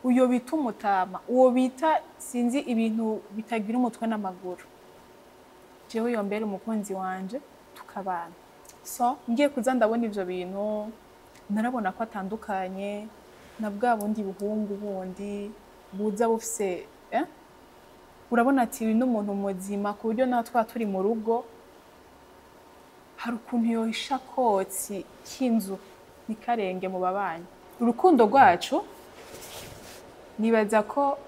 uyo bita umutama uwo bita sinzi ibintu bitagira umutwe n'amaguru jewe yombera umukunzi wanje tukabana so ngiye kuza ndabona ivyo bintu narabona ko atandukanye na bwa bundi buhungu bundi buza bufise urabona ati uyu n'umuntu muzima ku buryo naho twa turi mu rugo hari ukuntu yohisha kotsi k'inzu nikarenge mu babanyi urukundo rwacu nibaza ko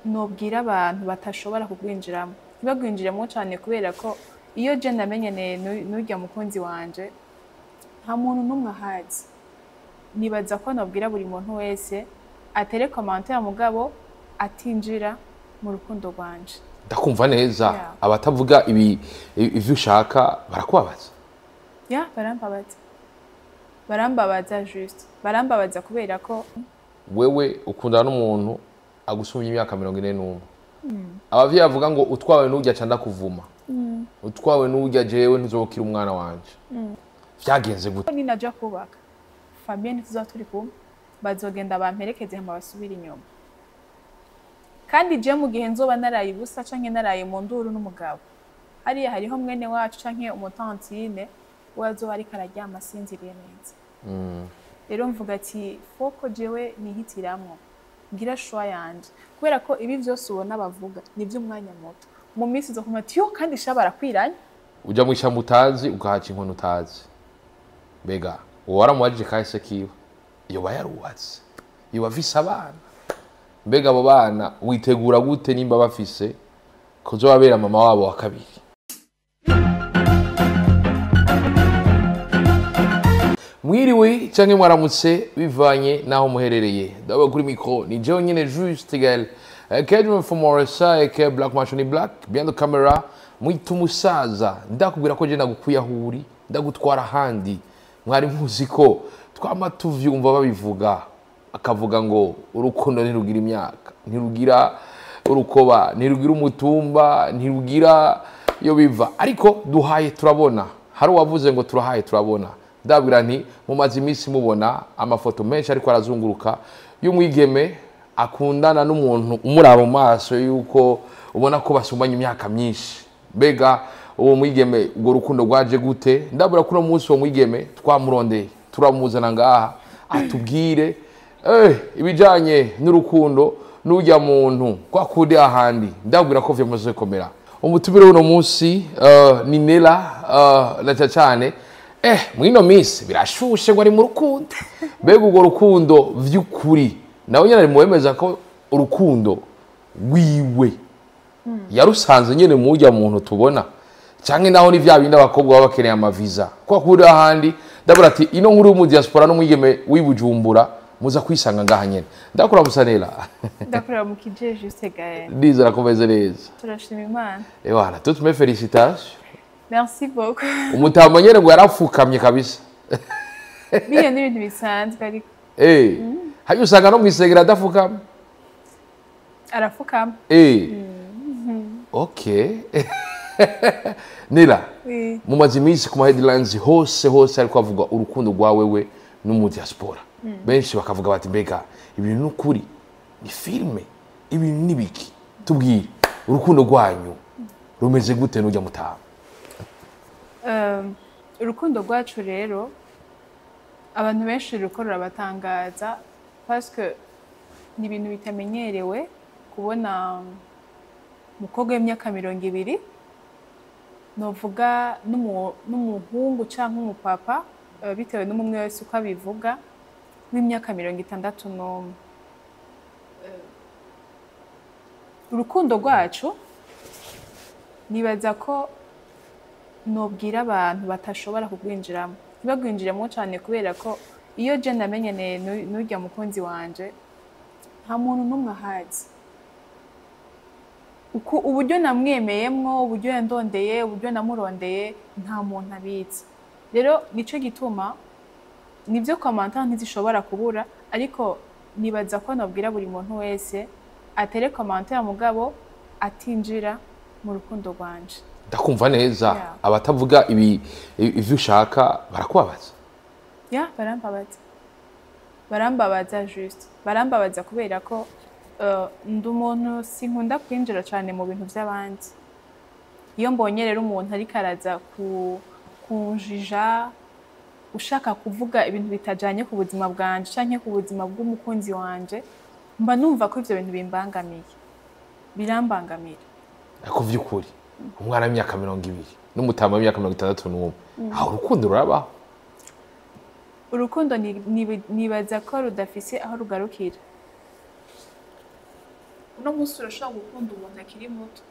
nobwira abantu batashobora kugwinjiramo ntibagwinjiremo cyane kubera ko iyo je namenyene n'urya mukunzi wanje nta muntu n'umwe ahazi nibaza ko nobwira buri muntu wese atere commentaire mugabo atinjira mu rukundo rwanje ndakumva neza abatavuga ivyo ushaka barakubabaza barambabaza juste barambabaza kubera ko wewe ukundana n'umuntu agusumye imyaka 41 abavyeyi bavuga ngo utwawe n'urya canda kuvuma utwawe n'urya jewe ntuzokira umwana wanje vyagenze gute ni naja kubaka Fabien tuza turi kumwe bazogenda bamperekeze hama basubira inyuma kandi je mu gihe nzoba naraye ubusa canke naraye mu nduru n'umugabo hariya hariho mwene wacu canke umutantine wazo ari kararyama sinziriye neza rero mvuga ati foko jewe nihitiramwo ngira shwa yanje kubera ko ibi vyose ubona bavuga nivyo umwanya muto mu minsi zo kumati yo kandi shabara kwiranya uja mu ishyamba utazi ugahaca inkono utazi mbega uwo waramubajije kahise kiwe iyo bayarubatse iyo bafise abana mbega abo bana witegura gute nimba bafise kuzobabera mama wabo wa kabiri mwiriwe canke mwaramutse bivanye naho muherereye ndaba kuri micro ni jewe nyene juste gal Kedron from Morissa eke Black Machine Black behind the camera mwitu musaza ndakubwira ko je nagukuyahuri ndagutwara handi mwari muzi ko twama tuvyumva babivuga akavuga ngo urukundo ntirugira imyaka ntirugira urukoba ntirugira umutumba ntirugira yo biva ariko duhaye turabona hari wavuze ngo turahaye turabona ndabwira nti mu mazi imisi mubona amafoto menshi ariko arazunguruka y'umwigeme akundana n'umuntu umuraba mu maso yuko ubona ko basumbanye imyaka myinshi mbega uwo mwigeme ubwo rukundo rwaje gute ndabura kuno munsi uwo mwigeme twamurondeye turamuzana ngaha atubwire ibijanye n'urukundo n'ujya muntu kwa kude ahandi ndabwira ko vyamaze komera umutumire uno munsi ni Nella na cyane mwino minsi birashushe ngo ari mu rukundo mbega ubwo rukundo vy'ukuri nawe nyene ari muwemeza ko urukundo rwiwe yarusanze nyene mu ujya muntu tubona canke naho ni vya bindi abakobwa baba bakeneye amaviza kwa kuri ahandi ndabura ati ino nkuru mu diaspora no mwigeme wibujumbura muza kwisanga ngaha nyene ndakura musanela ndakura mu kije juste gael ndiza rakomeze neza turashima Imana voilà toutes mes félicitations merci beaucoup umutama nyene ngo yarafukamye kabisa biye n'ibintu bisanzwe ariko hayo usanga no mwisegera adafukama arafukama okay Nella mu mazi imisi ku headlines hose ariko avuga urukundo rwa wewe n'umu diaspora benshi bakavuga bati mbega ibintu n'ukuri ni filme ibintu nibiki tubwire urukundo rwanyu rumeze gute n'ujya mutama urukundo rwacu rero abantu benshi rukorera batangaza parce que ni ibintu bitamenyerewe kubona umukobwa w'imyaka 20 novuga n'umuhungu canke umupapa bitewe n'umwe wese uko abivuga w'imyaka 61 urukundo rwacu nibaza ko nobwira abantu batashobora kugwinjiramo ntibagwinjiremo cyane kubera ko iyo je namenyene n'urya mukunzi wanje nta muntu n'umwe ahazi uburyo namwemeyemwo uburyo yandondeye uburyo namurondeye nta muntu abizi rero nico gituma nivyo commentaire ntizishobora kubura ariko nibaza ko nobwira buri muntu wese atere commentaire mugabo atinjira mu rukundo rwanje ndakumva neza abatavuga ivyo ushaka barakubabaza barambabaza barambabaza juste barambabaza kubera ko ndi umuntu sinkunda kwinjira cyane mu bintu by'abandi. Iyo mbonye rero umuntu ariko araza kunjija ushaka kuvuga ibintu bitajanye ku buzima bwanje canke ku buzima bw'umukunzi wanje, mba numva ko ivyo bintu bimbangamiye, birambangamira. Ariko vy'ukuri umwana w'imyaka 20 n'umutama w'imyaka 61 aho urukundo rurabaho? Urukundo nibaza ko rudafise aho rugarukira. Uno munsi urashobora gukunda umuntu akiri muto,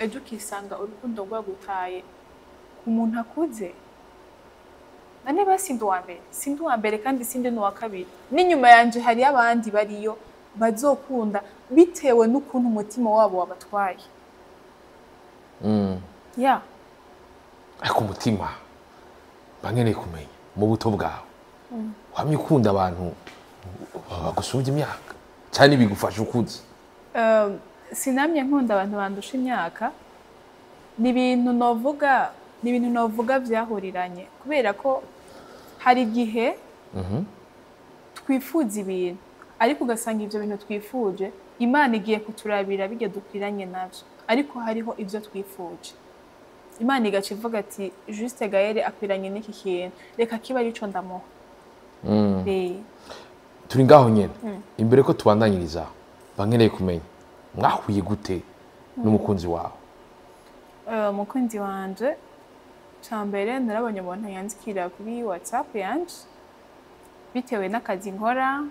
ejo ukisanga urukundo rwagutaye ku muntu akuze. Nane basindi uwa mbere kandi sindi n'uwa kabiri. N'inyuma yanje hari abandi bariyo bazokunda bitewe n'ukuntu umutima wabo wabatwaye. Ya. Ariko umutima bankeneye kumenya mu buto bwawe wamye ukunda abantu bagusubye imyaka cyane bigufasha ukuze? Sinamye nkunda abantu bandusha imyaka. Ni ibintu novuga vyahuriranye kubera ko hari igihe twifuza ibintu ariko ugasanga ivyo bintu twifuje Imana igiye kuturabira bijya dukwiranye navyo, ariko hariho ivyo twifuje Imana igaca ivuga ati Juste Gaëlle akwiranye n'iki kintu, reka kiba arico ndamuha. Turi ngaho nyene imbere ko tubandanyiriza bankeneye kumenya mwahuye gute n'umukunzi wawe? Umukunzi wanje cambere narabonye umuntu yanzikira kuri WhatsApp yanje bitewe n'akazi nkora,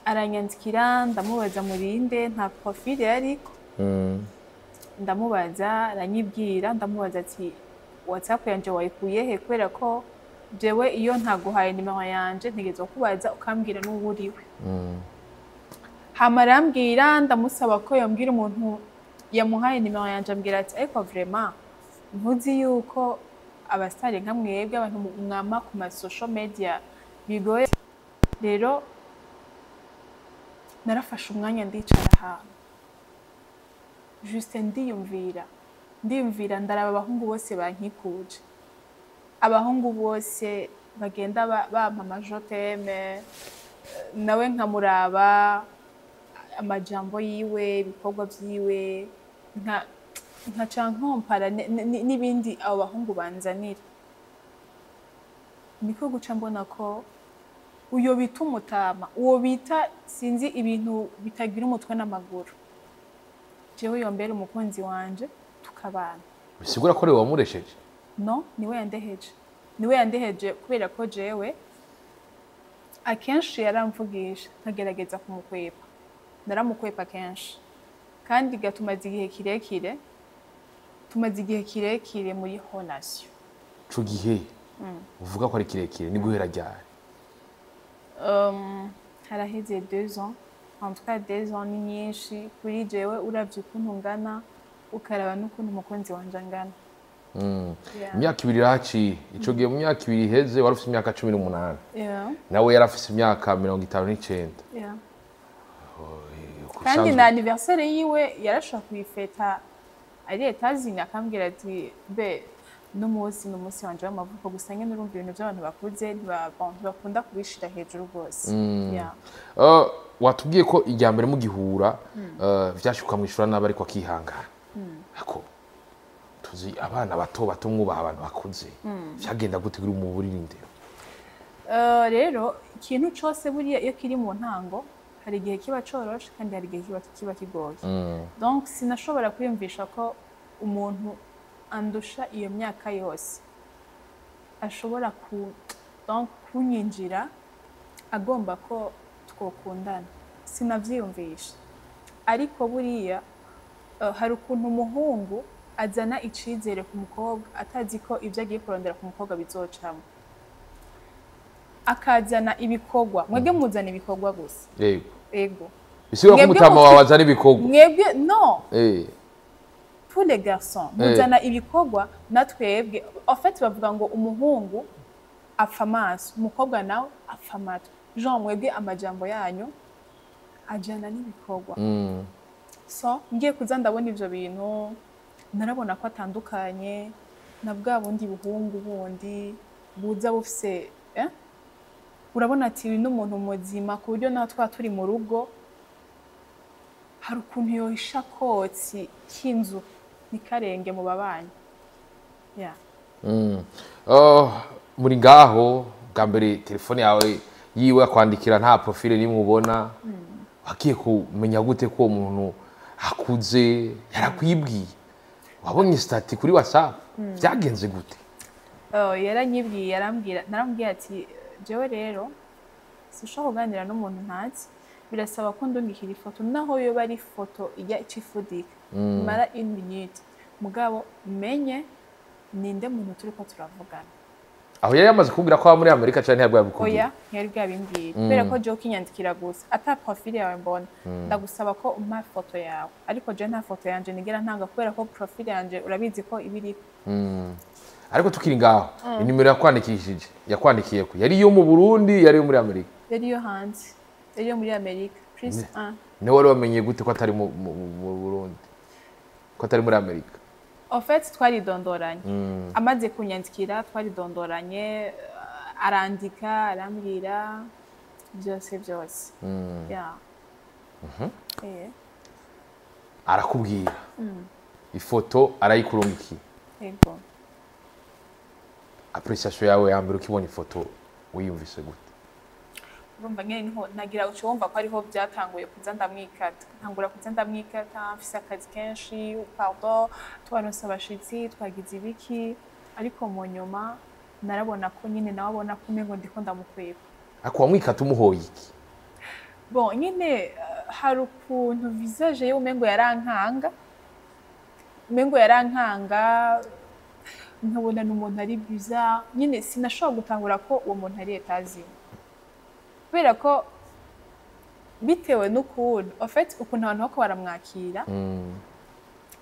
aranyanzikira ndamubaza murinde nta profile yariko. Ndamubaza aranyibwira, ndamubaza ati WhatsApp yanje wayikuye he kubera ko jewe iyo ntaguhaye nimero yanje ntegezwa kubaza ukambwira n'uwo uriwe. Hama arambwira, ndamusaba ko yambwira umuntu yamuhaye nimero yanje, ambwira ati ariko vraiment ntuzi yuko abastari nka mwebwe abantu mwama ku ma social media bigoye. Rero narafashe umwanya ndicara ahantu juste ndiyumvira ndaraba abahungu bose bankikuje, abahungu bose bagenda bampa amajoteme, nawe nkamuraba amajambo yiwe, ibikorwa vyiwe, nkaca nkompara n'ibindi abo bahungu banzanira. Niko guca mbona ko uyo bita umutama, uwo bita sinzi ibintu bitagira umutwe n'amaguru, jewe yombera umukunzi wanje tukabana. Bisigura ko rewe wamuresheje? No, niwe yandeheje kubera ko jewe akenshi yaramvugisha nkagerageza kumukwepa, naramukwepa kenshi kandi gatumaze igihe kirekire muri relation. Ico gihe uvuga ko ari kirekire ni guhera ryari? Haraheze 2 ans, en tout cas 2 ans ni nyinshi kuri jewe uravye ukuntu ngana ukaraba n'ukuntu umukunzi wanje angana. Imyaka 2 iraciye, ico gihe mu myaka 2 iheze wari ufite imyaka 18. Nawe yarafise imyaka 59. Kandi na anniversaire yiwe yarashaka kuyifeta ari Etazini, akambwira ati be n'umunsi wanje w'amavuko, gusa nyene urumva ibintu by'abantu bakuze ntibakunda kubishira hejuru rwose. Watubwiye ko ijya mbere mugihura vyashuka mwishura nabi ariko akihangana. Ako tuzi abana bato mwubaha abantu bakuze vyagenda gute kuri mu buririndiro? Rero ikintu cyose buriya iyo kiri mu ntango hari igihe kiba coroshe kandi hari igihe kiba kigoye. Donc sinashobora kwiyumvisha ko umuntu andusha iyo myaka yose ashobora kunyinjira agomba ko twokundana, sinavyiyumvisha. Ariko buriya hari ukuntu umuhungu azana icizere ku mukobwa atazi ko ibyo agiye kurondera ku mukobwa bizocamo, akazana ibikorwa. Mwebwe muzana ibikorwa gusa. Ego. Bisiba ko umutama wawe azana ibikorwa. Mwebwe no. Pour les garçons, muzana ibikorwa natwebwe. En fait bavuga ngo umuhungu apfa amaso, umukobwa nawe apfa amatwi. Jean mwebwe amajambo yanyu ajana n'ibikorwa. So ngiye kuza ndabona ivyo bintu narabona ko atandukanye na bwa bundi buhungu bundi buza bufise urabona ati uyu ni umuntu muzima ku buryo naho twaba turi mu rugo hari ukuntu yohisha kotsi k'inzu ntikarenge mu babanyi. Yeah. muri ngaho bwa mbere telefone yawe yiwe akwandikira nta profile nimwe ubona wagiye kumenya gute ko uwo muntu akuze yarakwibwiye wabonye stati kuri WhatsApp byagenze gute? Yaranyibwiye narambwiye ati jewe rero sinshobora kuganira n'umuntu ntazi birasaba ko ndungikira ifoto naho yoba ari ifoto ijya icifudika mara 1 minute mugabo menye ninde muntu turiko turavugana. Aho yari yamaze kubwira ko aba muri Amerika cyane ntabwo yabikubwiye? Oya yari bwabimbwiye kubera ko je ukinyandikira gusa ata profile yawe mbona ndagusaba ko umpa foto yawe ariko je nta foto yanje nigera ntanga kubera ko profile yanje urabizi ko ibiri. Ariko tukiri ngaho inimero yakwandikiye ko yari yo mu Burundi yari yo muri Amerika? Yari yo hanze yari yo muri Amerika plus 1. Ne wari wamenye gute ko atari mu Burundi ko atari muri Amerika? En fait twaridondoranye amaze kunyandikira twaridondoranye arandika arambwira byose yeah. Arakubwira ifoto arayikurungikiye? Yego. Appreciation yawe ya mbere ukibona ifoto wiyumvise gute? Urumva nyene niho nagira uco wumva ko ariho byatanguye kuza ndamwikata ntangura kuza ndamwikata mfise akazi kenshi pardon twaronse abashitsi twagize ibiki ariko mu nyuma narabona ko nyine nawe abona ko umengo ndiko ndamukweba. Ako wamwikata umuhoye iki? Bon nyine hari ukuntu visage ye umengo yarankanga nkabona n'umuntu ari bizarre nyine sinashobora gutangura ko uwo muntu ari etazi kubera ko bitewe n'ukuntu en fait ukuntu abantu bako baramwakira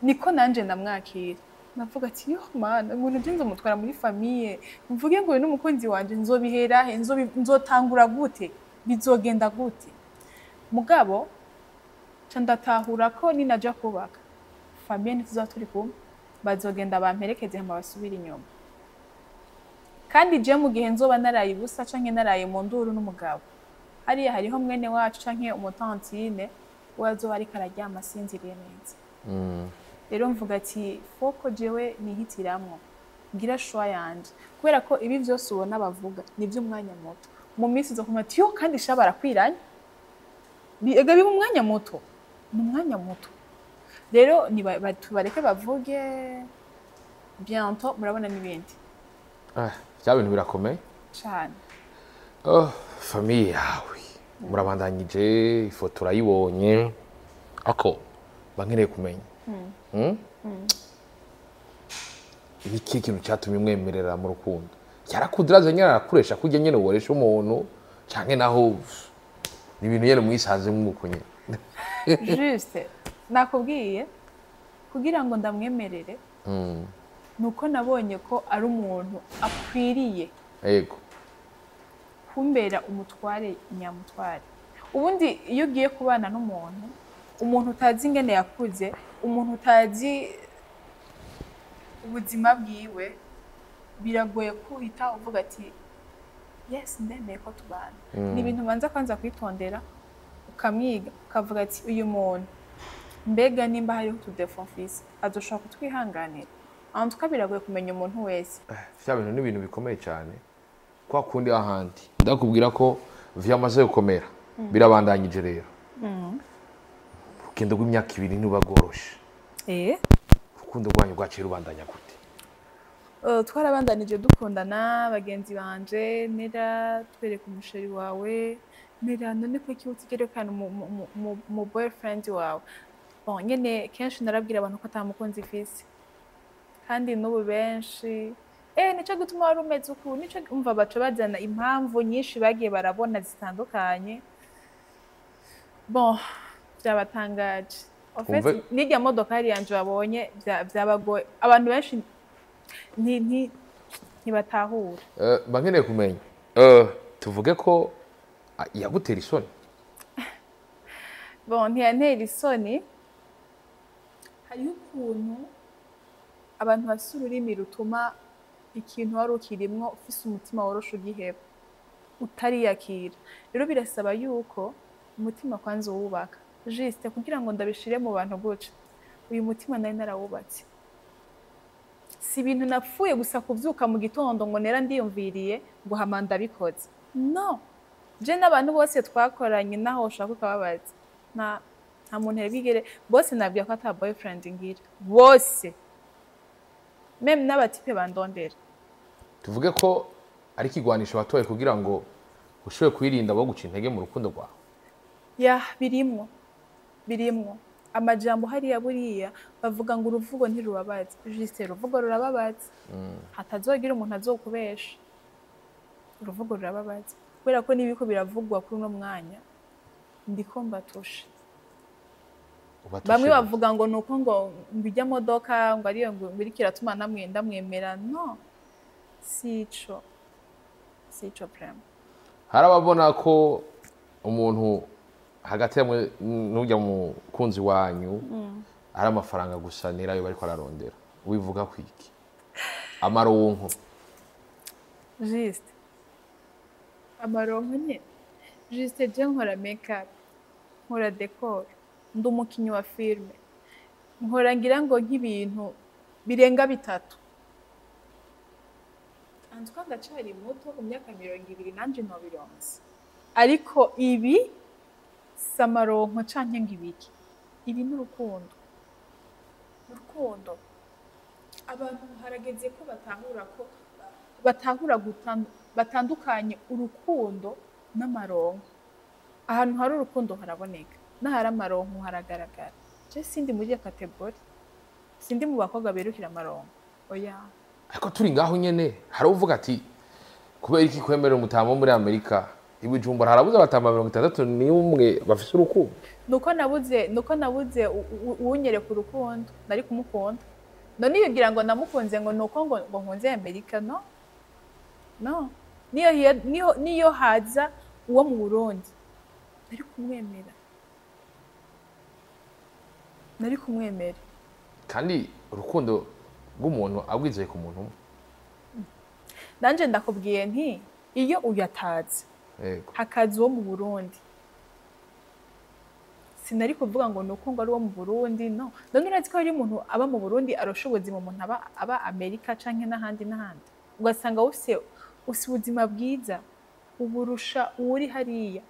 niko nanje ndamwakira navuga ati yo mana umuntu nje nzomutwara muri famille mvuge ngo n'umukunzi wanje nzobihera he nzotangura gute bizogenda gute mugabo candatahura ko ninaja kubaka famille ntizaturi kumwe bazogenda bamperekeze hama basubira inyuma kandi je mu gihe nzoba naraye ubusa canke naraye mu nduru n'umugabo hariya hariho mwene wacu canke umutantine wazo ari kararyama sinziriye neza. Rero mvuga ati foko jewe nihitiramwo ngira shwa yanje kubera ko ibi byose ubona bavuga nivyo umwanya muto mu minsi zo kumati yo kandi shabara kwiranye ega bi mu mwanya muto mu mwanya muto rero ni bareke bavuge bientôt murabona n'ibindi. Bya bintu birakomeye cyane. Famille yawe murabandanyije ifoto urayibonye ako bankeneye kumenya ni iki kintu cyatumye mwemerera mu rukundo? Yarakudiraze nyine arakuresha kujya nyine uworesha umuntu canke naho ni ibintu nyene mwisanze mwuko nyene? Juste nakubwiye kugira ngo ndamwemerere nuko nabonye ko ari umuntu akwiriye yego kumbera umutware nyamutware. Ubundi iyo ugiye kubana n'umuntu umuntu utazi ingene yakuze umuntu utazi ubuzima bwiwe biragoye kuhita uvuga ati yes ndemeye ko tubana. Ni ibintu banza kwanza kwitondera ukamwiga ukavuga ati uyu muntu mbega nimba hariho tudefofise azoshaka kutwihanganira aho tukabiragoye kumenya umuntu wese. Vya bintu ni ibintu bikomeye cyane kwa kundi ahandi ndakubwira ko vyamaze gukomera birabandanyije rero ukendo rw'imyaka 2 ntibagoroshe urukundo rwanyu rwaciye rubandanya gute? Twarabandanije dukundana bagenzi banje nera twereka umusheri wawe nera none ko iki utigerekana mu boyfriend wawe. Bon nyene kenshi narabwira abantu ko atamukunzi ifise kandi n'ubu benshi nico gutuma wari umeze uku nico umva baca bazana impamvu nyinshi bagiye barabona zitandukanye. Bon byabatangaje en fait nijya modokari yanje babonye byabagoye abantu benshi ntibatahura. Bankeneye kumenya tuvuge ko yagutera isoni? Bon ntiyantera isoni hariho ukuntu abantu bafise ururimi rutuma ikintu wari ukirimwo ufise umutima worosha ugiheba. utariyakira. Rero birasaba yuko umutima kwanza uwubaka juste kugira ngo ndabishire mu bantu gutya. Uyu mutima nari narawubatse, si ibintu napfuye gusa kuvyuka mu gitondo ngo nera ndiyumviriye ngo hama ndabikoze. No, je n'abantu bose twakoranye naho ushaka ukababaza, nta muntu yabigere bose nabwiye ko ata boyfriend ngira bose, meme n'abatipe bandondera. tuvuge ko ari ikigwanisho watoye kugira ngo ushobore kwirinda abo guca intege mu rukundo rwawe. Ya birimwo amajambo hariya buriya bavuga ngo uruvugo ntirubabaza, juste uruvugo rurababaza. Hatazogira umuntu azokubesha, uruvugo rurababaza kubera ko nibiko biravugwa kuri uno mwanya ndiko mbatushe. Bamwe bavuga ngo nuko ngo mbijya modoka ngo ariyo ngo birikira tuma ndamwemera. No, sico prema. Harababona ko umuntu hagati yamwe n'ujya mu kunzi wanyu ari amafaranga gusa nirayo bariko ararondera, wivuga kwiki amaronko? Juste amaronko nyene, juste je nkora makeup, nkora decor, ndi umukinyi wa filme, nkora ngira ngo nk'ibintu birenga bitatu. Anzwa ndacari muto ku myaka 20 nanje nobironse, ariko ibi samaronko canke ngibiki, ibi n'urukundo. Abantu harageze ko batandukanye urukundo n'amaronko. Ahantu hari urukundo haraboneka, n'ahari amaronko haragaragara. Je sindi muri ya kategori, sindi mu bakobwa berukira amaronko, oya. Ariko turi ngaho nyene hari uvuga ati kubera iki kwemerera umutamo muri Amerika ibujumbura harabuze abatamba 61 bafise urukundo. Nuko nabuze unyereka urukundo nari kumukunda. None yugira ngo namukunze ngo nuko ngo nkunze Amerika. No, niyo haza uwo mu Burundi nari kumwemera. Kandi urukundo rw'umuntu abwizeye ku muntu umwe. Nanje ndakubwiye nti iyo uyataze hakaza uwo mu Burundi, sinari kuvuga ngo nuko ngo ari uwo mu Burundi. No, none urazi ko hari umuntu aba mu Burundi arosha ubuzima umuntu aba Amerika canke n'ahandi ugasanga ufise ubuzima bwiza uburusha uri hariya.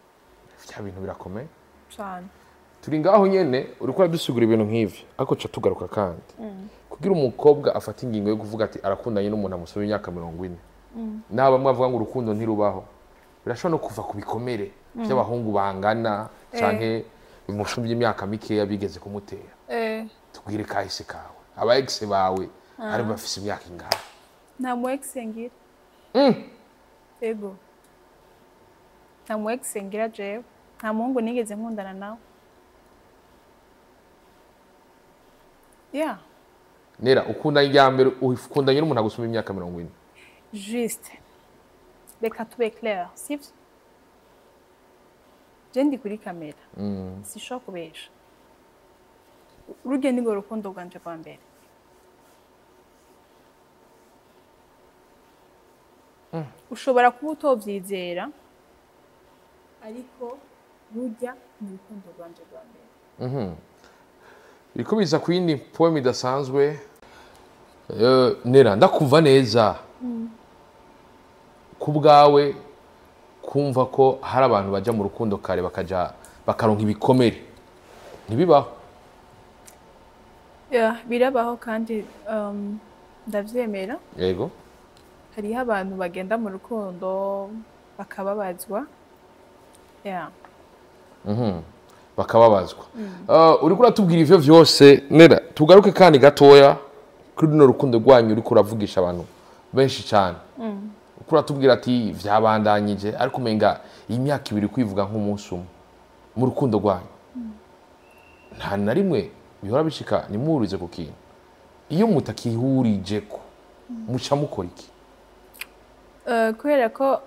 Vya bintu birakomeye cyane. Turi ngaho nyene uriko uradusigura ibintu nk'ivyo, ariko ca tugaruka kandi kugira umukobwa afata ingingo yo kuvuga ati arakundanye n'umuntu amusaba imyaka 40, naba bamwe bavuga ngo urukundo ntirubaho, birashobora no kuva ku bikomere by'abahungu bangana canke bimushumye imyaka mikeya bigeze kumutera. Tubwire kahise kawe, aba ex bawe ari bafise imyaka ingahe? Nta mu ex ngira. Ego, nta mu ex ngira jewe, nta muhungu nigeze nkundana nawe. Yeah. Nera ukundanye ya mbere ukundanye n'umuntu agusuma imyaka 40? Juste. Reka tube clair, sivyo? Je ndi kuri kamera. Sishobora kubesha. Urugendo ni urukundo rwanje rwa mbere. Ushobora kuba utovyizera ariko rujya ni urukundo rwanje rwa mbere. Biriko biza ku yindi poem idasanzwe. Nera ndakumva neza ku bwawe kumva ko hari abantu baja mu rukundo kare bakaronka ibikomere, ntibibaho? Birabaho kandi ndavyemera. Yego, hariho abantu bagenda mu rukundo bakababazwa. Bakababazwa. Uriko uratubwira ivyo vyose Nera, tugaruke kandi gatoya kuri runo rukundo rwanyu uriko uravugisha abantu benshi cyane. Uriko uratubwira ati vyabandanyije ariko umenga imyaka 2 kwivuga nk'umunsi umwe mu rukundo rwanyu. Nta na rimwe bihora bishika nimurize ku kintu, iyo mutakihurijeko muca mukora iki? Kubera ko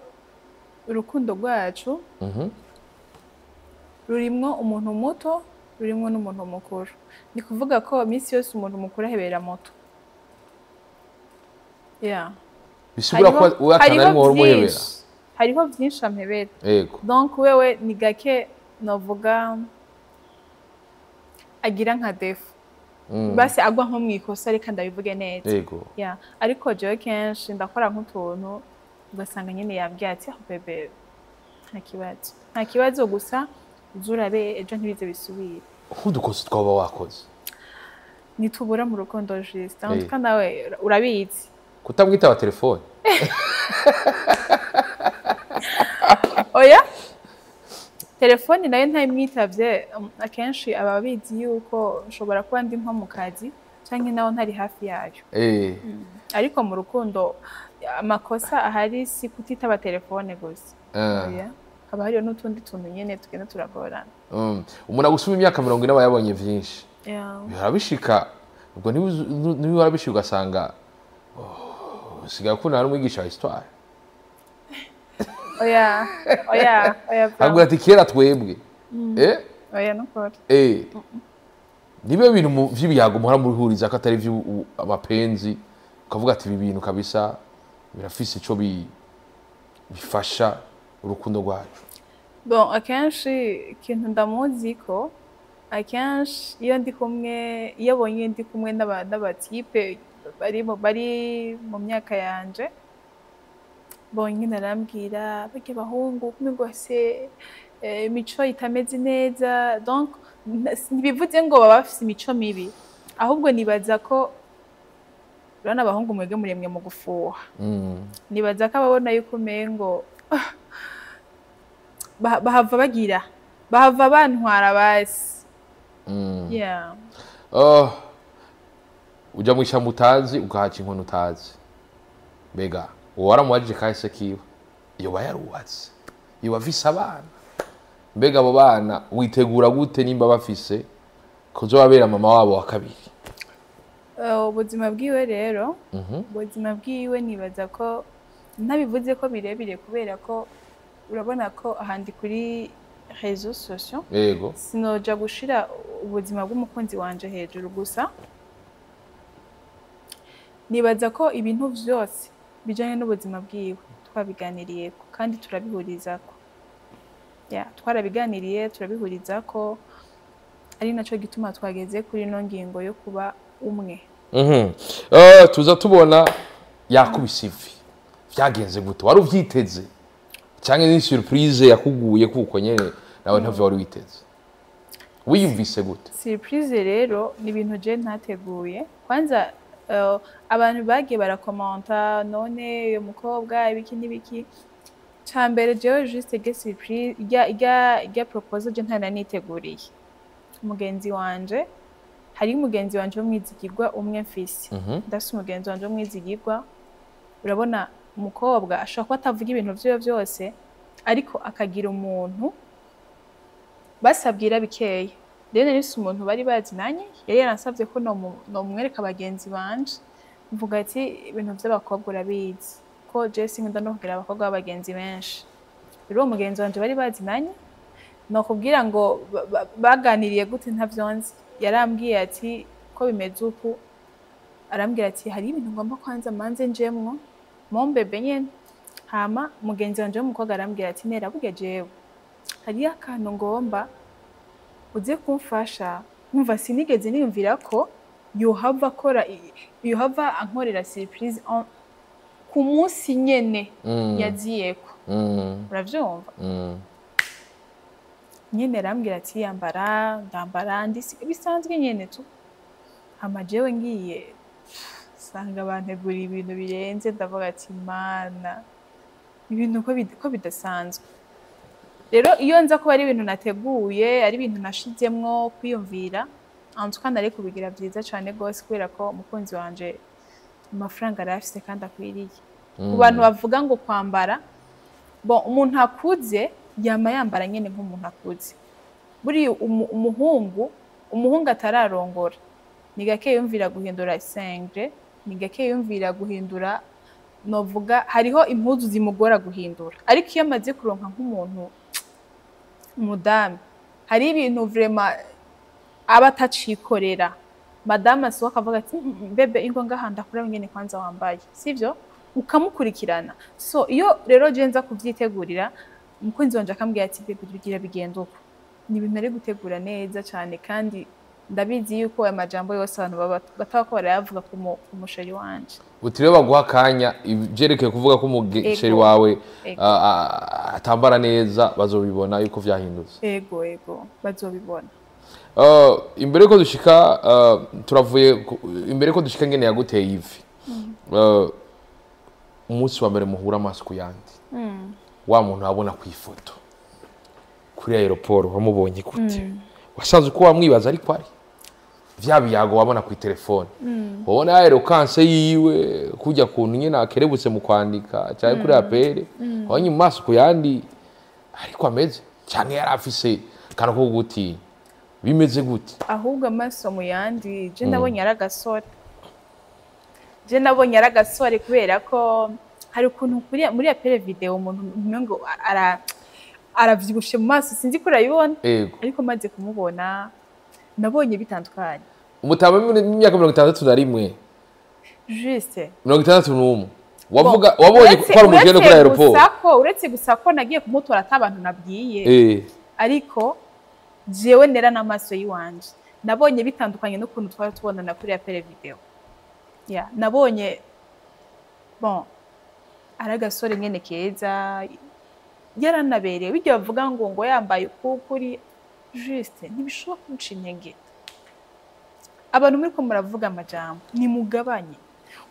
urukundo rwacu rurimwo umuntu muto, rurimwo n'umuntu mukuru. Ni kuvuga ko minsi yose umuntu mukuru ahebera moto. Bisigura ko watana ari mu muhebera. hariho byinshi ampebera yego donc wewe ni gake novuga agira nka defu basi agwa nko mu ikosa reka ndabivuge neza yego yeah. Ariko jewe kenshi ndakora nk'utuntu ugasanga nyine yambwiye ati bebe nta kibazo gusa uzurabe ejo ntibize bisubire nk'udukosa twaba wakoze nitubura mu rukundo juste kandi nawe urabizi kutamwitaba telefone oya telefone nayo ntayimwitavye akenshi aba abizi yuko nshobora kuba ndi nko mu kazi canke naho ntari hafi yayo ariko mu rukundo amakosa ahari si kutitaba telefone gusa haba hariyo n'utundi tuntu nyene tugenda turagorana umuntu agusuma imyaka 40 aba yabonye vyinshi birabishika ubwo niba warabishika ugasanga usigaye ukundana n'umwigisha wa histoire oya agura ati kera twebwe oya nukuri nibe bintu vy'ibiyago muhora murihuriza ko atari vy'amapenzi ukavuga ati ibi bintu kabisa birafise ico bifasha urukundo rwacu bon akenshi ikintu ndamuzi ko akenshi iyo abonye ndi kumwe n'abatipe bari mu myaka yanje bonye narambwira bake bahungu kumwe rwose imico itameze neza donc ntibivuze ngo baba bafise imico mibi ahubwo nibaza ko urabona abahungu mwebwe muremwe mu gufuha nibaza ko ababona yuko umengo bahava bantwara basi uja mw'ishamba utazi ugahaca inkono utazi mbega uwo waramubajije kahise kiwe yoba yarubatse yoba afise abana mbega abo bana witegura gute nimba bafise kuzobabera mama wabo wa kabiri ubuzima bwiwe rero ubuzima bwiwe nibaza ko ntabivuze ko birebire kubera ko urabona ko ahandi kuri réseaux sociaux yego sinoja gushira ubuzima bw'umukunzi wanje hejuru gusa nibaza ko ibintu vyose bijanye n'ubuzima bwiwe twabiganiriyeko kandi turabihurizako twarabiganiriye turabihuriza ari naco gituma twageze kuri no ngingo yo kuba umwe tuza tubona yakubise ivi vyagenze gute wari uvyiteze canke ni surprise yakuguye kuko nyene nawe ntavyo wari witeze wiyumvise gute surprise rero ni ibintu je ntateguye kwanza abantu bagiye barakomanta none uyu mukobwa ibiki n'ibiki cambere jewe juste ge surprise ijya proposal je ntananiteguriye umugenzi wanje hari umugenzi wanje w'umwizigirwa umwe mfise ndafise umugenzi wanje w'umwizigirwa urabona umukobwa ashobora kuba atavuga ibintu vyiwe vyose ariko akagira umuntu basabwira bikeya rero nise umuntu bari bazinanye yari yaransavye ko nomwereka abagenzi banje mvuga ati ibintu vy'abakobwa urabizi ko Jesse nkunda no kugira abakobwa b'abagenzi benshi rero umugenzi wanje bari bazinanye no kubwira ngo baganiriye gute ntavyonzi yarambwiye ati ko bimeze uku arambwira ati hari ibintu ngomba kwanza manze njemwo mombebe nyene hama mugenzi wanje w'umukobwa arambwira ati nera buge jewe hari akantu ngomba uze kumfasha nkumva sinigeze niyumvira ko yohava ankorera surprise ku munsi nyene yaziyeko uravyumva nyene arambwira ati ndambara ndisiga bisanzwe nyene tu hama jewe ngiye sanga bantegura ibintu birenze ndavuga ati mana ibintu ko bidasanzwe rero iyo nza kuba ari ibintu nateguye ari ibintu nashizemwo kwiyumvira antuka nari kubigira vyiza cane gose kubera ko umukunzi wanje amafaranga arafise kandi akwiriye ku bantu bavuga ngo kwambara bon umuntu akuze yama yambara nyene nk'umuntu akuze buri umuhungu atararongora ni gake yumvira guhindura sengre ni gake yumvira guhindura novuga hariho impuzu zimugora guhindura ariko iyo amaze kuronka nk'umuntu umudamu hari ibintu vraiment aba atacikorera madame asohoka akavuga ati bebe ingo ngahanda kuri nyene kwanza wambaye sivyo ukamukurikirana. So iyo rero je nza kuvyitegurira umukunzi wanje akambwira ati bebe bigira bigenda uko, ni ibintu ari gutegura neza cyane kandi ndabizi yuko aya majambo yose abantu bataba ko barayavuga ku musheri wanje. Uti rero baguha akanya ivyerekeye kuvuga ko umusheri wawe atambara neza bazobibona yuko vyahindutse. Ego bazobibona. Imbere ko dushika turavuye imbere ko dushika ngene yaguteye ivi. Umunsi wa mbere muhura amaso ku yandi. Wa muntu abona ku ifoto kuri aeroport wamubonye gute? Wasanze uko wamwibaza ariko ari vya biyago wabona ku telefone. Wabona aerokanse yiwe kujya kuntu nyine akerebutse mu kwandika cyane kuri apere. Wabonye maso ku yandi ariko ameze cyane yari afise kana ko guti bimeze gute? Ahubwo amaso mu yandi je ndabonye aragasore. Je nabonye aragasore kubera ko hari ukuntu muri apere video umuntu ngo aravyibushe mu maso sinzi ko urayibona ariko maze kumubona nabonye bitandukanye. Umutama w'imyaka 61 juste 61 wavuga wabonye ko ari umugende kuri aeroport uretse gusa ko nagiye kumutora atabantu nabwiye ariko jewe nera n'amaso yiwanje nabonye bitandukanye n'ukuntu twari tubonana kuri apere video nabonye bon aragasore nyene keza yaranabereye bijya bavuga ngo yambaye ukuri juste ntibishoboka kumuca intege. Abantu muri ko muravuga amajambo ni mugabanye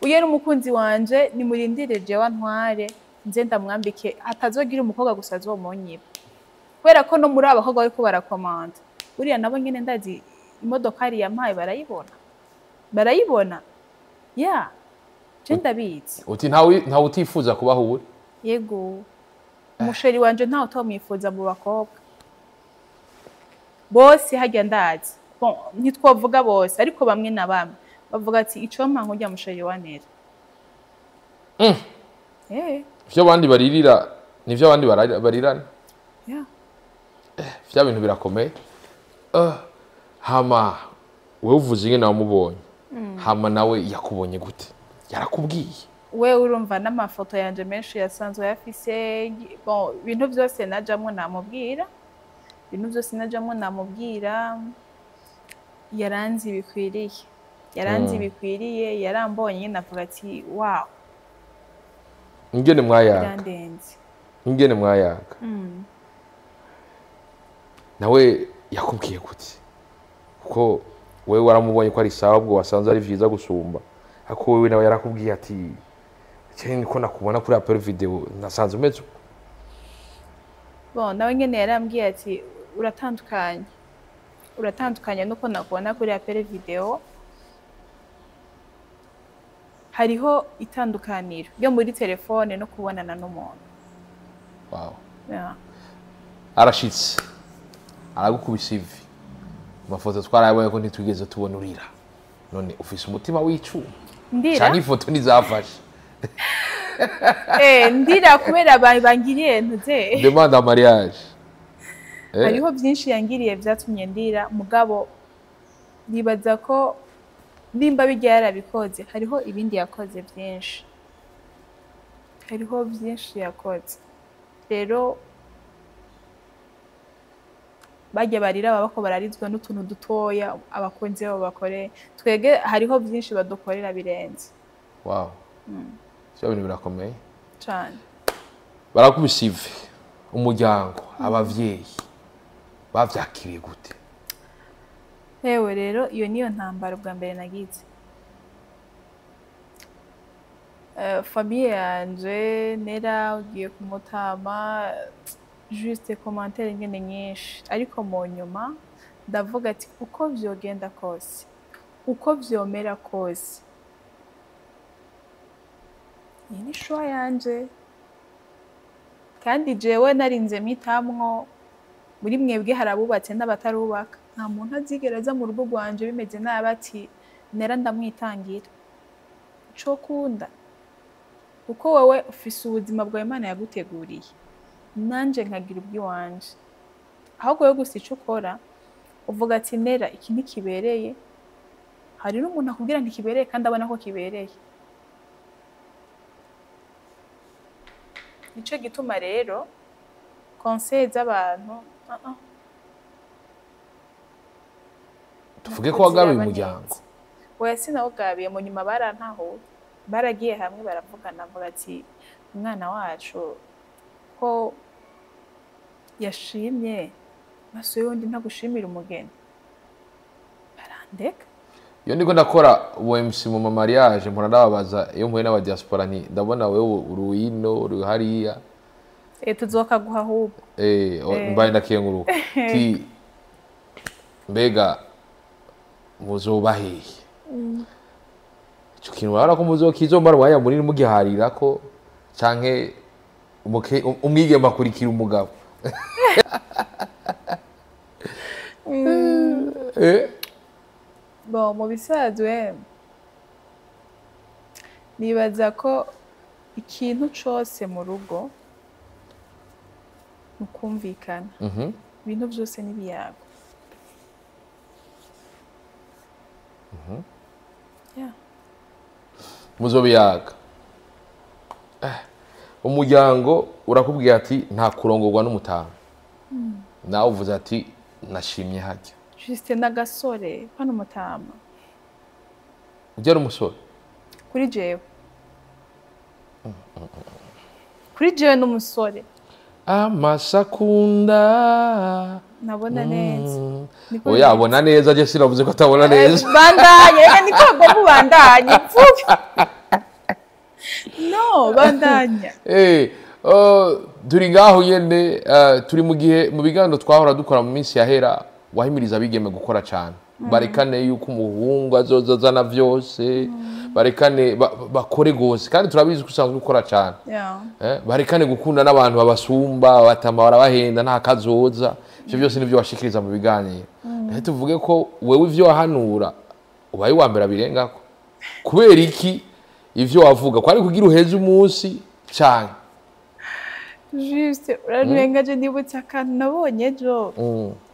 uye n'umukunzi wanje ni murindire jewe ntware nze ndamwambike atazogira umukobwa gusa azomonyiba kubera ko no muri abakobwa bariko barakomanda uriya nabo nyene ndazi imodoka ari yampaye barayibona je ndabizi. Uti ntawe utifuza kubaho uri? Yego umusheri wanje ntawe utomwifuza mu bakobwa bose hajya ndazi. Bon ntitwovuga bose ariko bamwe na bamwe bavuga ati ico mpango rya musheri wa Nera. Vyo abandi baririra nivyo abandi barirana. Vya bintu birakomeye. Hama wewe uvuze ingene wamubonye. Hama nawe yakubonye gute? Yarakubwiye? We urumva n'amafoto yanje menshi yasanzwe yafise bon ibintu byose najamwe namubwira. Yaranzi bikwiriye yarambonye nyine avuga ati wow ingene mwayaga nawe yakubwiye gute kuko wewe waramubonye ko ari sawa bwo wasanze ari vyiza gusumba ako wewe nawe yarakubwiye ati cyane ko nakubona kuri apple video nasanze umeze bon nawe nyene yarambwiye ati uratandukanye nuko nakubona kuri apple video. Hariho itandukaniro yo muri telefone no kubonana n'umuntu. Wow. Arashitse aragukubisa ivi amafoto twarayabonye ko ntitwigeze tubona urira none ufise umutima w'icuma cyane ifoto nizafashe ndira kubera bangiriye ntuze demande à mariage. Hariho byinshi yangiriye byatumye ndira mugabo nibaza ko nimba bijya yarabikoze hariho ibindi yakoze byinshi. Rero bajya barira babako bararizwa n'utuntu dutoya abakunzi babo bakore twege hariho byinshi badukorera birenze. Wow. Cyo bintu birakomeye cyane. Barakubisa ivi umuryango abavyeyi bavyakiriye gute? Hewe rero iyo niyo ntambara bwa mbere nagize. Famille yanje Nera ugiye kumutama juste commentaire ngene nyinshi ariko mu nyuma ndavuga ati uko vyogenda kose uko vyomera kose ni shwa yanje kandi jewe narinze mitamwo muri mwebwe harabubatse n'abatarubaka nta muntu azigereza mu rugo rwanje bimeze nabati Nera ndamwitangira ico kunda kuko wewe ufise ubuzima bwawe Imana yaguteguriye nanje nkagira ubwiwanje ahubwo yo gusa ico ukora uvuga ati Nera iki ntikibereye hari n'umuntu akubwira ntikibereye kandi abona ko kibereye nico gituma rero conseil z'abantu tuvuge ko wagabiye umuryango oya sinawugabiye mu nyuma barantahuye baragiye hamwe baravugana bavuga ati umwana wacu ko yashimye maso y'undi ntagushimira umugeni barandeka iyo ndiko ndakora OMC mu mariage mpora ndababaza iyo mpuye n'aba diaspora nti ndabona wewe uruino uri hariya tuzokaguha ahubwo mbaye ndakenguruka ti mbega muzobahehe ico kintu barako muzokizomara waya muri mugiharira ko canke umwigeme akurikira umugabo bon mu bisanzwe nibaza ko ikintu cose mu rugo nukumvikana ibintu byose n'ibiyago muzobiyaga umuryango urakubwira ati nta kurongorwa n'umutama nawe uvuze ati nashimye hajya juste n'agasore hano umutama ujya ari umusore kuri jewe n'umusore amasakunda nabona neza oya abona neza je siravuze ko atabona neza bandanye reka niko agomba ubandanye pfuka no bandanya turi ngaho nyene turi mu gihe mu biganiro twahora dukora mu minsi yahera wahimiriza abigeme gukora cyane barekane yuko umuhungu azozazana vyose barekane bakore gose kandi turabizi ko usanzwe ukora cyane barekane gukunda n'abantu babasumba batama barabahenda nta kazoza ivyo byose nivyo washikiriza mu biganiro tuvuge ko wewe ivyo wahanura ubaye wa mbere birengako kubera iki ivyo wavuga ko ari kugira uheze umunsi cyane juste urarengaje nibutse akantu nabonye ejo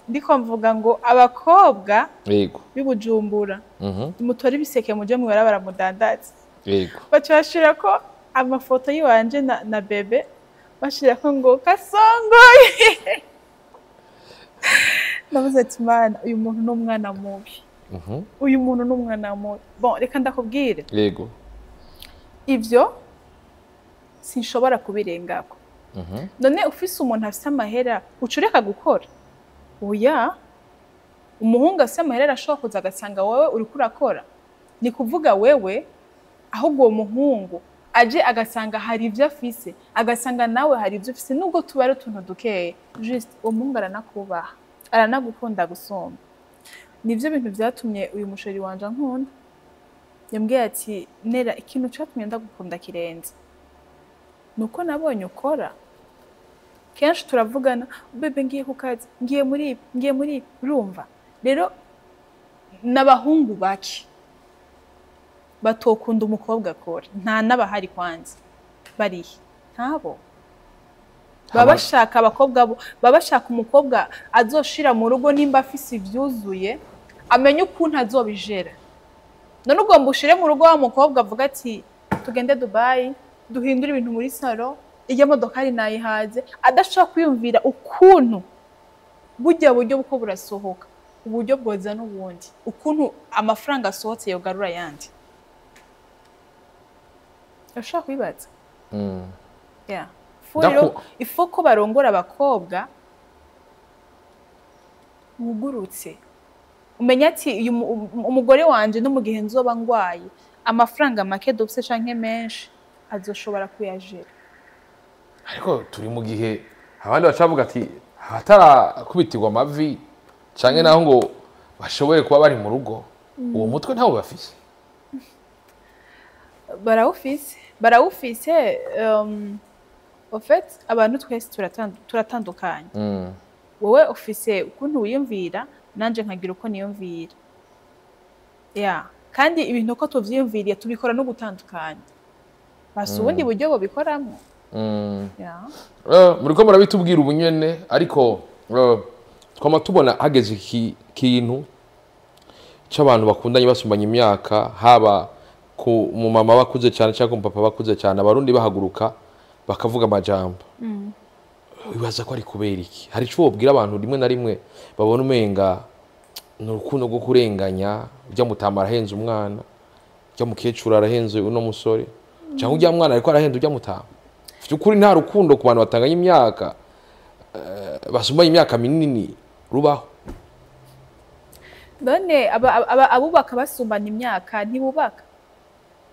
ndiko mvuga ngo abakobwa yego bibujumbura mutora ibiseke muje mu barabara mudandaza yego bacashira ko amafoto yiwanje na bebe bashira ko ngo kasongoye navuze ati mana uyu muntu n'umwana mubi uyu muntu n'umwana mubi bon reka ndakubwire yego ivyo sinshobora kubirengako none ufise umuntu afise amahera ucureka gukora oya umuhungu afise amahera ashobora kuza agasanga wowe uriko urakora ni kuvuga wewe ahubwo uwo muhungu aje agasanga hari ivyo afise agasanga nawe hari ivyo ufise nubwo tuba ari utuntu dukeye juste uwo muhungu aranakubaha aranagukunda gusumba nivyo bintu vyatumye uyu musheri wanje nkunda yambwiye ati nera ikintu catumye ndagukunda kirenze nuko nabonye ukora kenshi turavugana bebe ngiye ku kazi ngiye muri urumva rero n'abahungu baki batokunda umukobwa akora nta n'abahari kwanza barihe ntabo babashaka abakobwa babashaka umukobwa azoshira mu rugo nimba afise ivyuzuye amenye ukuntu azobijera none ugomba ushire mu rugo wa mukobwa avuga ati tugende Dubai duhindura ibintu muri salo iyo modoka ari nayihaze adashaka kwiyumvira ukuntu burya buryo buko burasohoka uburyo bwoza n'ubundi ukuntu amafaranga asohotse yogarura yandi ashaka kwibaza furiro ifoko barongora abakobwa mugurutse umenya ati umugore wanje no mu gihe nzoba ngwaye amafaranga make dufise canke menshi azoshobora kuyajera ariko turi mu gihe abandi bacavuga ati hatarakubitirwa amavi canke naho ngo bashoboye kuba bari mu rugo uwo mutwe ntawo bafise barawufise en fait abantu twese turatandukanye wowe ufise ukuntu wiyumvira nanje nkagira uko niyumvira kandi ibintu uko tuvyiyumviriye tubikora no gutandukanya basi ubundi buryo bobikoramo muriko murabitubwira ubunyene ariko twama tubona hageze ikintu c'abantu bakundanye basumbanya imyaka haba ku mumama bakuze cyane cyangwa ku papa bakuze cyane abarundi bahaguruka bakavuga amajambo wibaza ko ari kubera iki hari ico wobwira abantu rimwe na rimwe babona umenga ni urukundo rwo kurenganya ujya mutama arahenze umwana ujya mukecuru arahenze uno musore cyangwa ujya mwana ariko arahenze ujya mutama by'ukuri nta rukundo ku bantu batanganya imyaka basumbaye imyaka minini rubaho none abubaka basumbana imyaka ntibubaka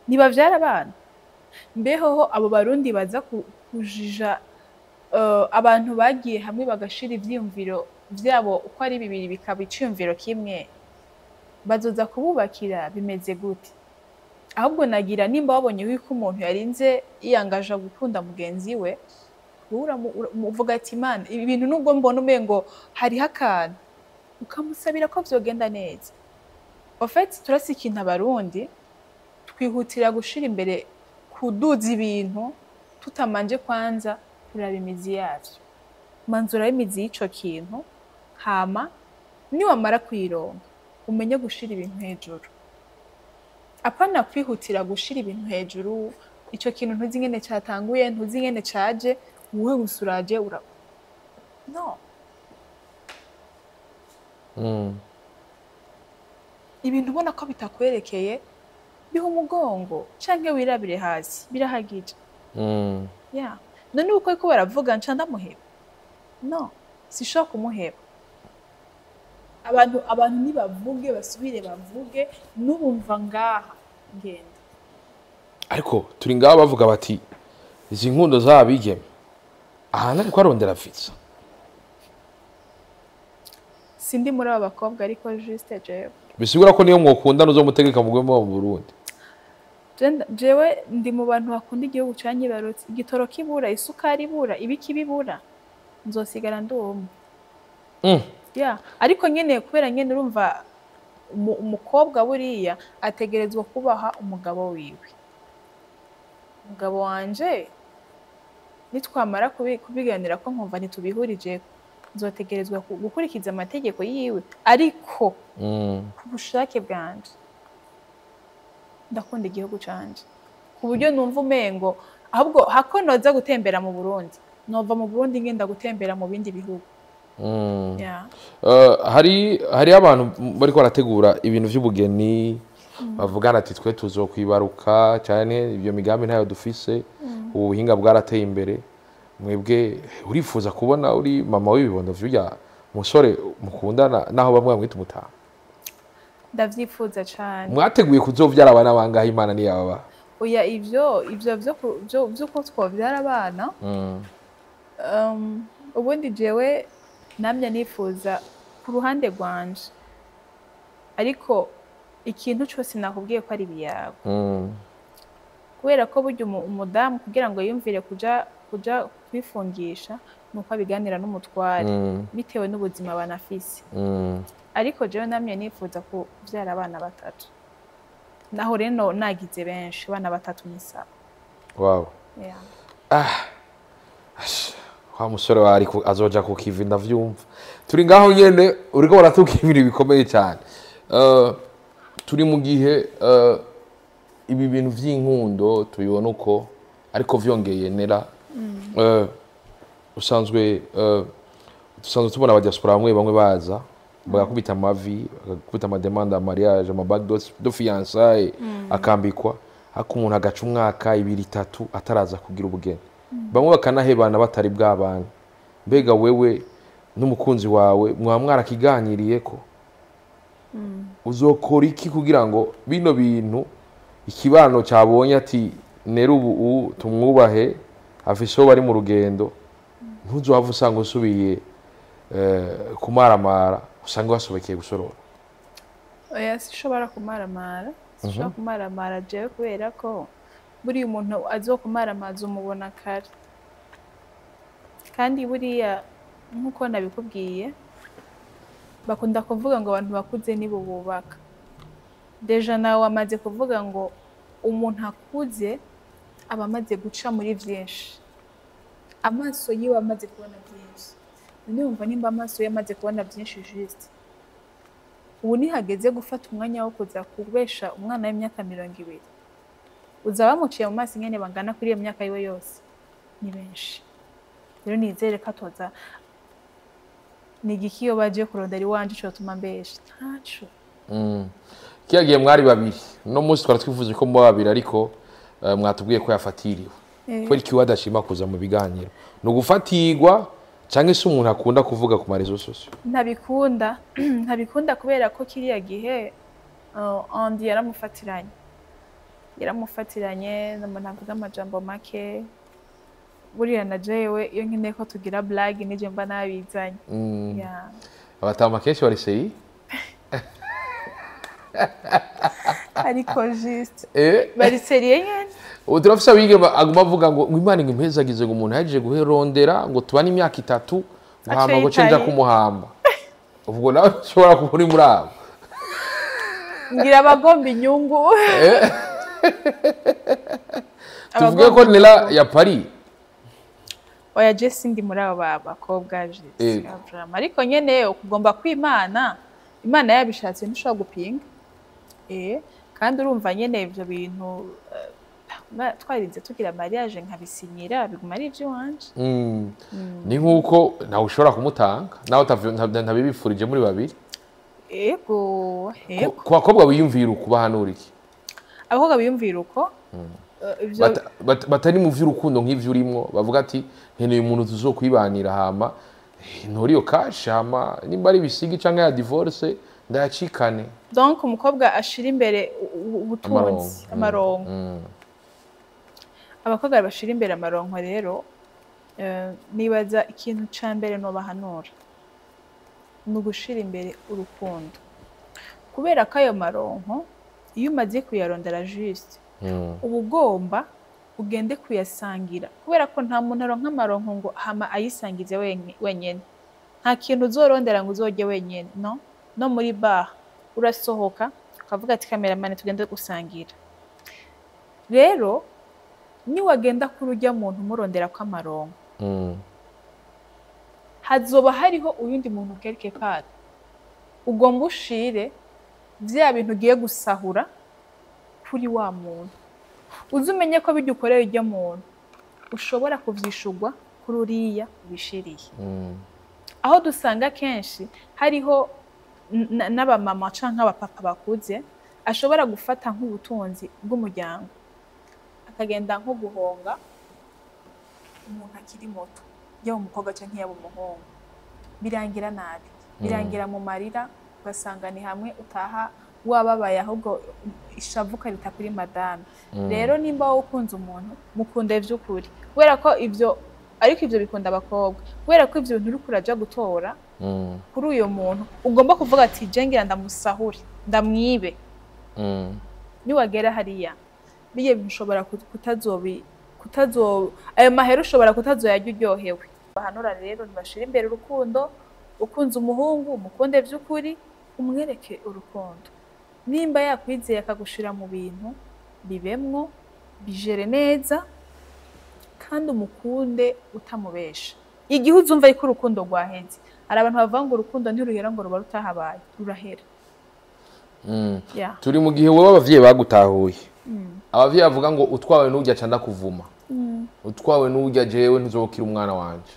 ntibavyara abana mbeho abo barundi baza kujija abantu bagiye hamwe bagashira ivyiyumviro vyabo uko ari bibiri bikaba iciyumviro kimwe bazoza kububakira bimeze gute ahubwo nagira nimba wabonye yuko umuntu yarinze yiyangaje gukunda mugenzi we uvuga ati Imana ibi bintu nubwo mbona umengo hariho akantu ukamusabira ko vyogenda neza en fait turasi ikintu abarundi twihutira gushira imbere kuduza ibintu tutamanje kwanza kuraba imizi yavyo manzura y'imizi y'ico kintu hama niwamara kwironga umenye gushira ibintu hejuru apana kwihutira gushira ibintu hejuru ico kintu ntuzi ngene cyatanguye ntuzi ngene caje wowe gusuraje no ibintu ubona ko bitakwerekeye biha umugongo canke wirabire hasi birahagije yeah none uko ariko baravuga nca ndamuheba no sishobora kumuheba abantu nibavuge basubire bavuge n'ubumva ngaha ngenda ariko turi ngaho bavuga bati izi nkundo z'abigeme ahantu ariko arondera vitsa sindi muri aba bakobwa ariko juste jewe bisigura ko niyo mwokundana uzomutegeka mugwemo mu Burundi jewe ndi mu bantu bakunda igihugu canyibarutse igitoro kibura isukari ibura ibiki bibura nzosigara ndumwe yeah ariko nyene kubera nyene urumva umukobwa buriya ategerezwa kubaha umugabo wiwe umugabo wanje nitwamara kubiganira ko nkumva ntitubihurije nzotegerezwa gukurikiza amategeko yiwe ariko ku bushake bwanje ndakunda igihugu canje ku buryo numva umengo ahubwo hako noza gutembera mu Burundi nova mu Burundi ngenda gutembera mu bindi bihugu yeah hari abantu bari ko barategura ibintu by'ubugeni bavugana ati twe tuzokwibaruka cyane ibyo migambi ntayo dufise ubuhinga bwarateye imbere mwebwe urifuza kubona uri mama w'ibibondo vy'ujya musore mukundana naho bamwe bamwita umutaha ndavyifuza cyane mwateguye kuzovyara abana bangahe Imana ni yaba oya ivyo ko twovyara abana ubundi jewe namye nifuza ku ruhande rwanje ariko ikintu cyose nakubwiye ko ari biyawe kubera ko burya umudamu kugira ngo yumvire kuja kwifungisha nuko abiganira n'umutware bitewe n'ubuzima banafise ariko jewe namye nifuza kuvyara abana batatu naho rero nagize benshi abana batatu nisaba wow yeah wa musore wari azoja ku kivi ndavyumva turi ngaho nyene uriko baratuka ibintu bikomeye cyane turi mu gihe ibi bintu vy'inkundo tubibona uko ariko vyongeye nera usanzwe tubona abadiaspora bamwe baza bagakubita amavi bagakubita amademande ya mariage amabague de fiançailles akambikwa hako umuntu agaca umwaka 2-3 ataraza kugira ubugeni bamwe bakanahebana batari bw'abana mbega wewe n'umukunzi wawe mwarakiganiriye ko uzokora iki kugira ngo bino bintu ikibano cyabonye ati nera ubu tumwubahe afisho bari mu rugendo ntuzohava usanga usubiye kumaramara usanga wasobekeye gusorora oya sishobora kumaramara jewe kubera ko buriya umuntu azokumaramaza umubona kare kandi buriya nk'uko nabikubwiye bakunda kuvuga ngo abantu bakuze nibo bubaka deja nawe wamaze kuvuga ngo umuntu akuze aba amaze guca muri byinshi amaso yiwe amaze kubona byinshi none wumva nimba amaso ye amaze kubona byinshi juste ubu nihageze gufata umwanya wo kuza kubesha umwana w'imyaka 20 uzaba muciye mu maso nyene bangana kuri iyo myaka yiwe yose ni benshi. Rero nizere ko atoza ni igiki iyo baje kurondera iwanje cotuma mbesha ntaco. Kiya gihe mwari babiri no munsi twara twifuje ko muba babiri ariko mwatubwiye ko yafatiriwe ko iki wadashima kuza mu biganiro no gufatirwa canke se umuntu akunda kuvuga ku marezo sosio ntabikunda kubera ko kiriya gihe Andy yaramufatiranye navuga amajambo make buriya na jewe iyo nkeneye ko tugira blague nije mba nabizanye. Abatama kenshi bariseri ariko juste bariseriye nyene turafise abige aguma avuga ngo Imana ngo impezagize ngo umuntu yaje guherondera ngo tubane imyaka 3 guhamba ngo cenja kumuhamba ubwo nawe ushobora kubura muri abo ngira abagomba inyungu tuvuge ko nela ya Paris oya je sindi muri abo bakobwa je ariko nyene ukugomba kw'Imana Imana yabishatse ntushobora gupinga kandi urumva nyene ivyo bintu twarinze tugira mariage nkabisinyira biguma ari ivyo wanje ni nkuko nawe ushobora kumutanga nawe ntabibifurije muri babiri ego ku bakobwa biyumvira ukubahanura iki abakobwa biyumvira uko batari mu vy'urukundo nk'ivyo urimo bavuga ati nkeneye umuntu tuzokwibanira hama ntoriyo cash hama nimba ari bisigi canke ya divorce ndayacikane. Donc umukobwa ashira imbere ubutunzi amaronko abakobwa bashira imbere amaronko rero nibaza ikintu ca mbere no bahanura ni ugushira imbere urukundo kubera ko ayo maronko iyo umaze kuyarondera juste uba ugomba ugende kuyasangira kubera ko nta muntu aronka amaronko ngo hama ayisangize wenyene nta kintu uzorondera ngo uzoge wenyene no muri bar urasohoka ukavuga ati cameraman tugende gusangira rero ni wagenda kuri ujya muntu murondera ko amaronko hazoba hariho uyundi muntu quelque part ugomba ushire vya bintu ugiye gusahura kuri wa muntu uzumenye ko bijya ukorera ujya muntu ushobora kuvyishurwa kuri uriya ubishiriye aho dusanga kenshi hariho n'abamama canke abapapa bakuze ashobora gufata nk'ubutunzi bw'umuryango akagenda nko guhonga umuntu akiri muto yaba umukobwa canke yaba umuhungu birangira nabi birangira mu marira ugasanga ni hamwe utaha wababaye ahubwo ishavu karita kuri madame rero nimba wowe ukunze umuntu mukunde vy'ukuri kubera ko ivyo ariko ivyo bikunda abakobwa kubera ko ivyo bintu uri kuraja gutora kuri uyo muntu ugomba kuvuga ati jengira ndamusahure ndamwibe niwagera hariya biye bishobora ayo mahera ushobora kutazoyarya uryohewe bahanura rero ntibashira imbere urukundo ukunze umuhungu umukunde vy'ukuri umwereke urukundo nimba yakwizeye akagushira mu bintu bibemwo bijere neza kandi umukunde utamubesha igihe uzumva yuko urukundo rwaheze hari abantu bavuga ngo urukundo ntiruhera ngo ruba rutahabaye rurahera turi mu gihe wowe abavyeyi bagutahuye abavyeyi bavuga ngo utwawe n'urya canda kuvuma utwawe n'urya jewe ntuzokira umwana wanje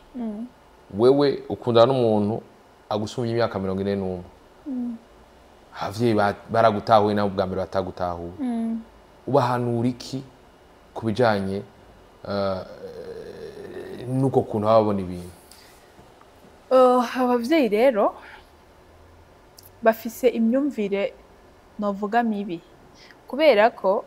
wewe ukundana n'umuntu agusumye imyaka 41 abavyeyi baragutahuye nabo bwa mbere batagutahuye ubahanura iki kubijanye nuko kuntu babona ibintu abavyeyi rero bafise imyumvire novuga mibi kubera ko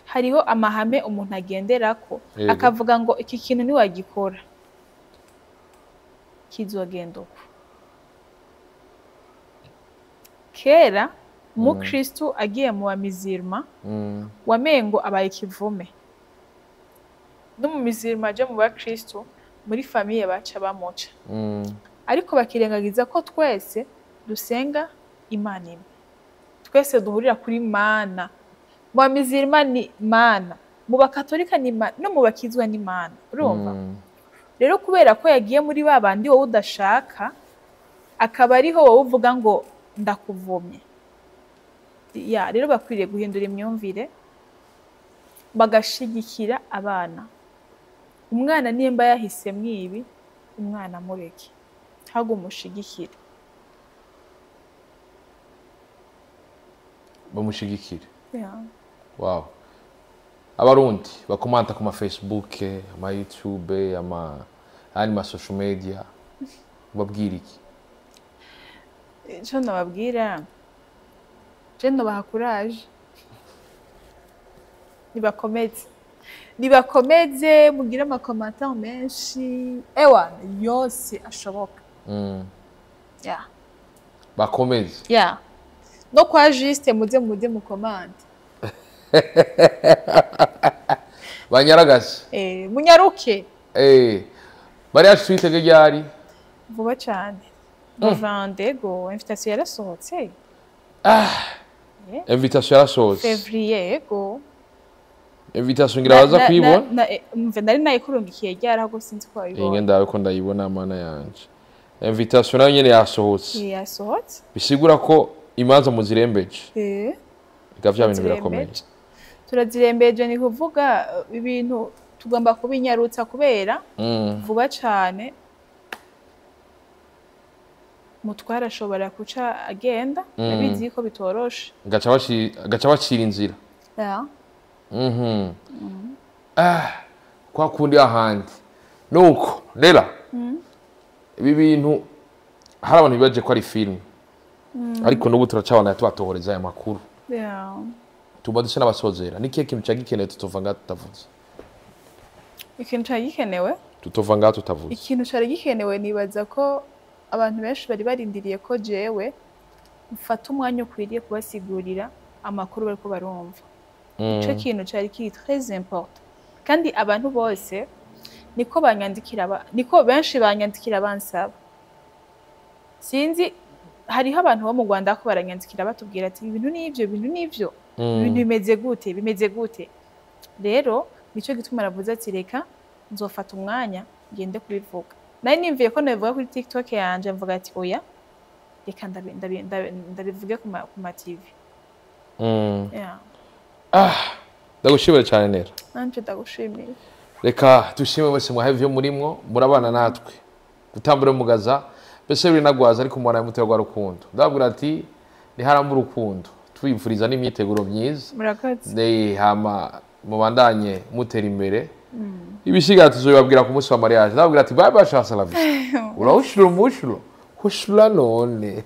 hariho amahame umuntu agenderako akavuga ngo iki kintu niwagikora kizogenda uko kera umukristu agiye mu bamizirima wamengo abaye ikivume no mu mizirima aje mu bakristu muri famiye baca bamuca ariko bakirengagiza ko twese dusenga Imana imwe twese duhurira kuri Mana mu bamizirima ni Mana mu bakatolika ni Mana no mu bakizwa ni Mana urumva rero kubera ko yagiye muri babandi wowe udashaka akaba ariho wowe uvuga ngo ndakuvomye rero bakwiriye guhindura imyumvire bagashigikira abana. Umwana nimba yahisemwo ibi, umwana mureke ahubwo umushigikire. bamushigikire. Yeah. Wow. Abarundi bakomanta ku ma Facebook, ama YouTube, ama social media. Babwira iki? Ico nababwira, je nobaha courage. Nibakomeze mugire amakomantere menshi ewana yose ashoboka. Yeah. Bakomeze. Yeah. No kwa juste muze mukomande. Banyaragase. Munyaruke. Bari ashitwitege ryari? Vuba cyane. Novembre invitation yarasohotse. Invitation yarasohotse. Février go. Invitation ngira baza kwibona. Mve nari nayikurungikiye ryari ahubwo sinzi ko ayibona. Inge ndawe ko ndayibona mana yanje. Invitation nayo nyene yasohotse. Yasohotse. Bisigura ko imanza muzirembeje. Bikavya bintu birakomeye. Turazirembeje ni kuvuga ibintu tugomba kubinyarutsa kubera vuba cyane. Mutwara ashobora kuca agenda nabizi ko bitoroshe. Gaca bacira inzira. Yeah. Kwa kundi ahandi. Nuko rera. Ibi bintu hari abantu bibaje ko ari film. Ariko n'ubu turacabana twatohoreza aya makuru. Yeah. Tubadise n'abasozera. Ni kihe kintu cyagikeneye tutova ngaho tutavuze? Ikintu cyagikenewe? Tutova ngaho tutavuze. Ikintu cyari gikenewe nibaza ko abantu benshi bari barindiriye ko jewe mfata umwanya ukwiriye kubasigurira amakuru bariko barumva. Ico kintu cyari ki très important. Kandi abantu bose niko benshi banyandikira bansaba. Sinzi hariho abantu bo mu Rwanda ko baranyandikira batubwira ati ibintu n'ivyo ibintu bimeze gute. Rero nico gituma navuze ati reka nzofata umwanya ngende kubivuga. Nari nimviye ko nabivuga kuri TikTok yanje mvuga ati oya reka ndabivuge ku ma TV. Yeah. Ndagushimira cyane nera. Nanje ndagushimiye. Reka tushime wese mwahaye vyo murimwo murabana natwe. Gutambura mugaza bese biri nagwaza ariko umwana yamutera gwa rukundo. Ndabwira ati ni haramba urukundo. Twivuriza n'imyiteguro myiza. Murakoze. Hama mubandanye mutera imbere. Ibisiga tuzobabwira ku munsi wa mariage. Ndabwira ati bye bye chance la vie. Uraushuro mushuro. Hushula none.